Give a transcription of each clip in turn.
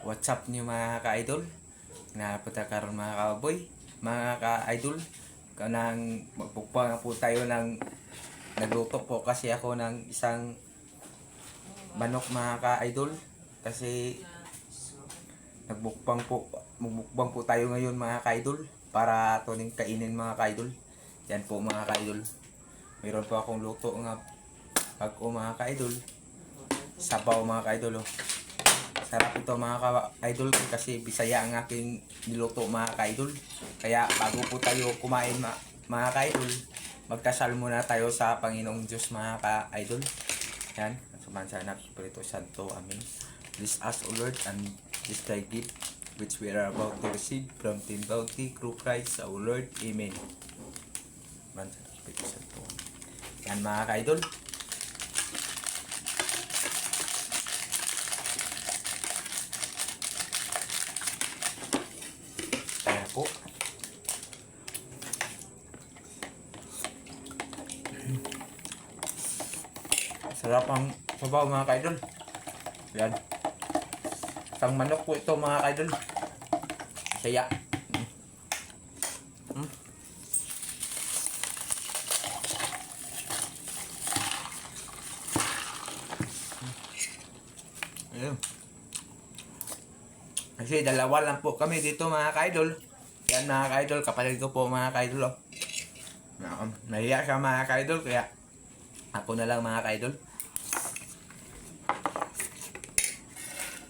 What's up niyo mga ka-idol? Napunta karon mga kaboy, mga ka-idol. Kanang magpupang po tayo ng nagluto po kasi ako ng isang manok mga ka-idol. Kasi magbukbang po tayo ngayon mga ka-idol para tuning kainin mga ka-idol. Yan po mga ka-idol. Mayroon po akong luto nga pag-o mga ka-idol. Sabaw mga ka-idol oh. Sarap ito mga ka-idol kasi Bisaya ang aking niluto mga ka-idol. Kaya bago po tayo kumain mga ka-idol, magdasal muna tayo sa Panginoong Diyos mga ka-idol. Yan, sumansana Espiritu Santo, amin. Bless us, O Lord, and this thy gift which we are about to receive from Team Bounty through Christ our Lord. Amen. Sumansana Espiritu Santo. Yan mga ka-idol. Po. Sarap ang sabaw mga ka-idol. Yan. Isang manok po ito mga ka-idol. Saya. Ayun. Kasi dalawa lang po kami dito mga ka-idol. Yan mga ka-idol, kapatid ko po mga ka-idol oh. Nahiya siya mga ka-idol kaya ako na lang mga ka-idol.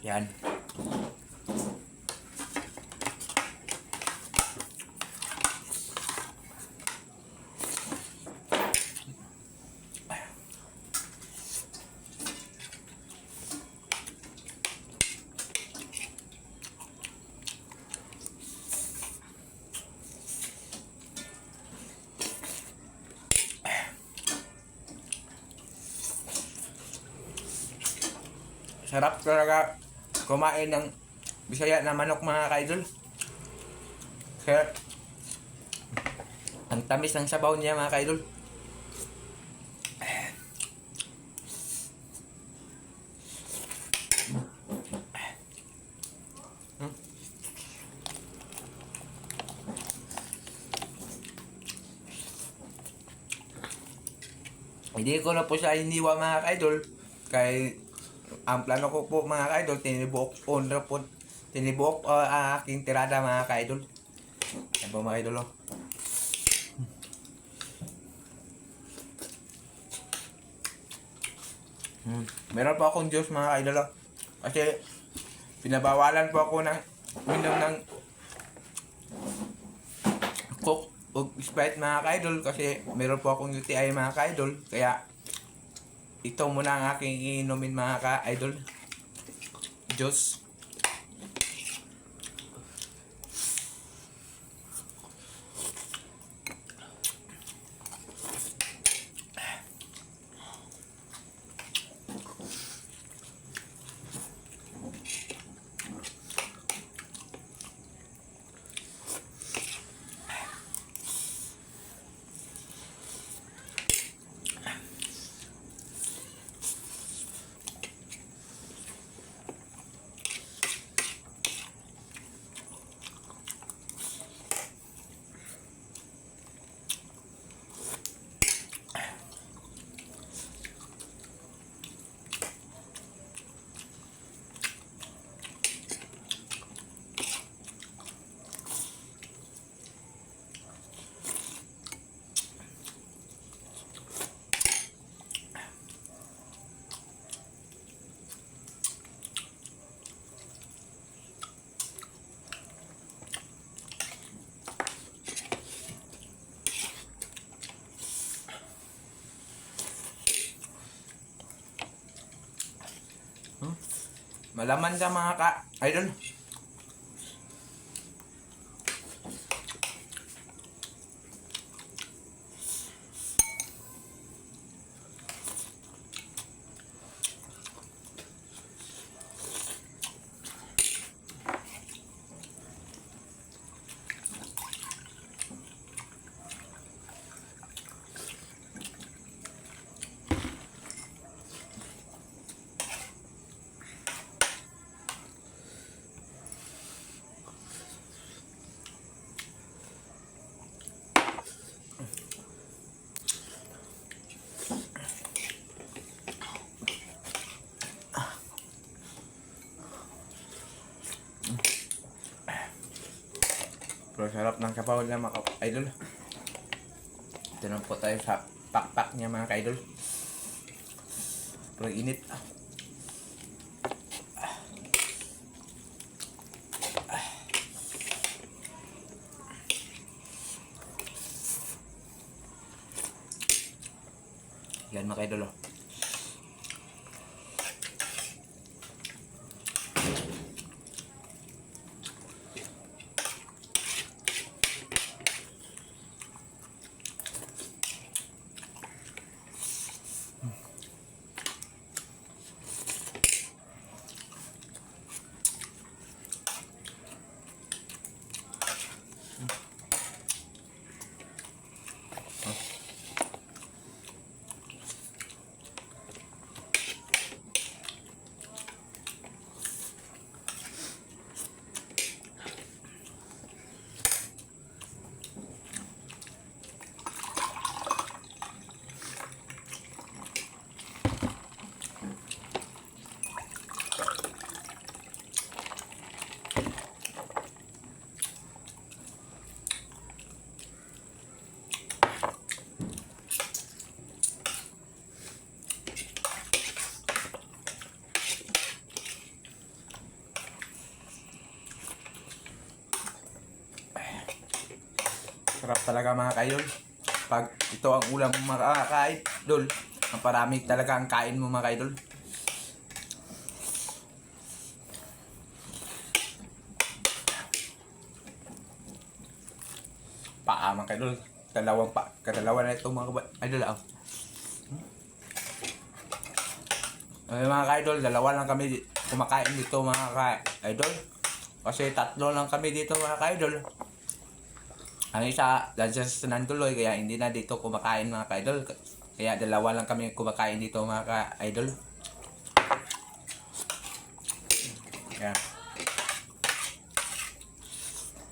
Yan. Sarap talaga kumain ng Bisaya na manok mga ka-idol. Kaya ang tamis ng sabaw niya mga ka-idol. Hindi ko na po siya iniwa mga ka-idol. Kaya ang plano ko po mga ka-idol, tinibuok ang aking tirada mga ka-idol. Yan po mga ka-idol oh. Meron po akong juice mga ka-idol oh. Kasi pinabawalan po ako ng minom ng Coke o Sprite mga ka-idol kasi meron po akong UTI mga ka-idol. Kaya ito muna ang aking inumin mga ka-idol. Juice. Malaman ka mga ka-idol. Sarap ng sabaw na mga ka-idol. Ito na po tayo sa pakpak niya mga ka-idol. Pero init. Yan mga ka-idol. Sarap talaga mga ka-idol. Pag ito ang ulam mo mga ka-idol, ang parami talaga ang kain mo mga ka-idol. Paa mga ka-idol. Kadalawa na ito mga ka-idol. Mga ka-idol, dalawa lang kami kumakain dito mga ka-idol. Kasi 3 lang kami dito mga ka-idol. Ang isa, dahil sa Nanduloy, kaya hindi na dito kumakain mga ka-idol. Kaya 2 lang kami kumakain dito mga ka-idol. Kaya,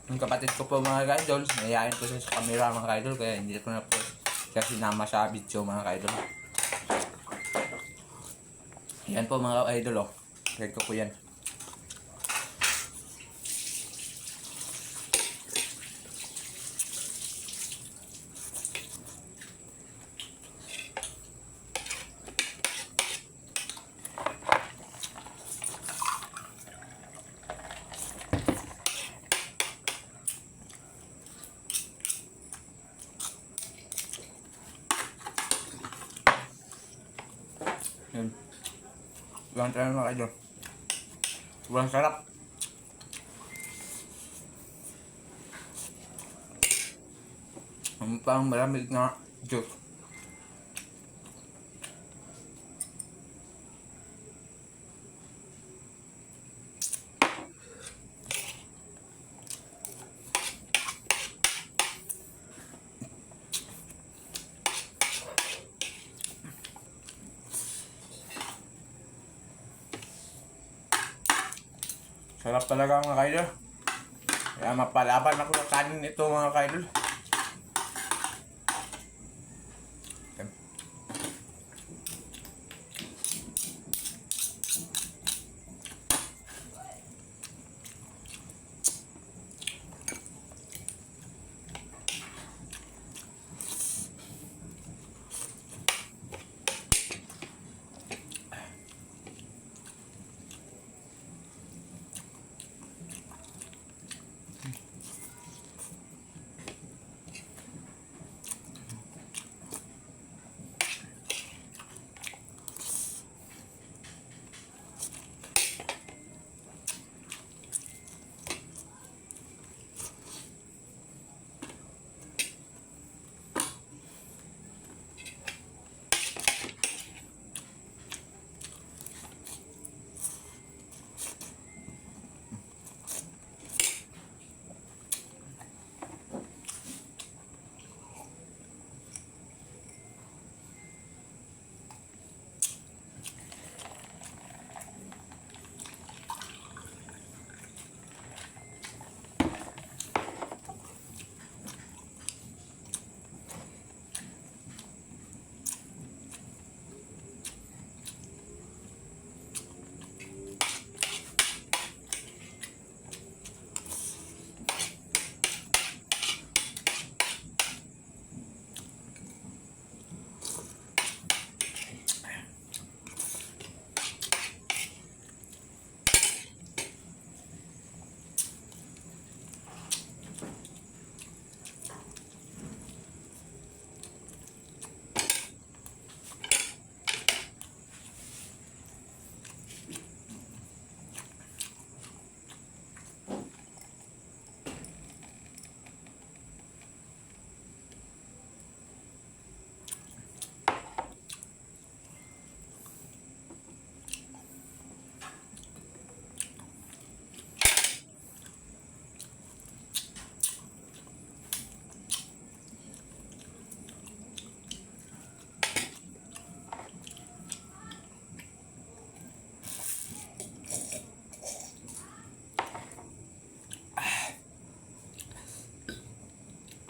yung kapatid ko po mga ka-idol, nayayain ko sa camera mga ka-idol. Kaya hindi ko na po siya sinama sa video mga ka-idol. Yan po mga ka-idol. Red ko po yan. Yan. Sobrang tayo mga ka-idol. Sobrang sarap. Ang pang malamig na juice. Sarap talaga mga ka-idol. Kaya mapalaban ako sa kanin ito mga ka-idol.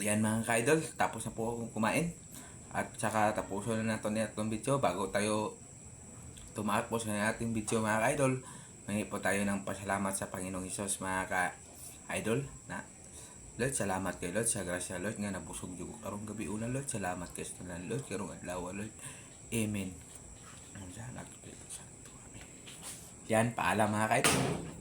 Yan mga ka-idol, tapos na po akong kumain. At saka tapusin na natin itong video bago tayo tumatakbo sa ating video mga ka-idol. May po tayo ng pasalamat sa Panginoong Hesus mga ka-idol na Lord, salamat kay Lord sa grasya Lord nga nabusog yung karong gabi una Lord. Salamat kay Tunan Lord, karong adlaw Lord. Amen. Yan, paalam mga ka-idol.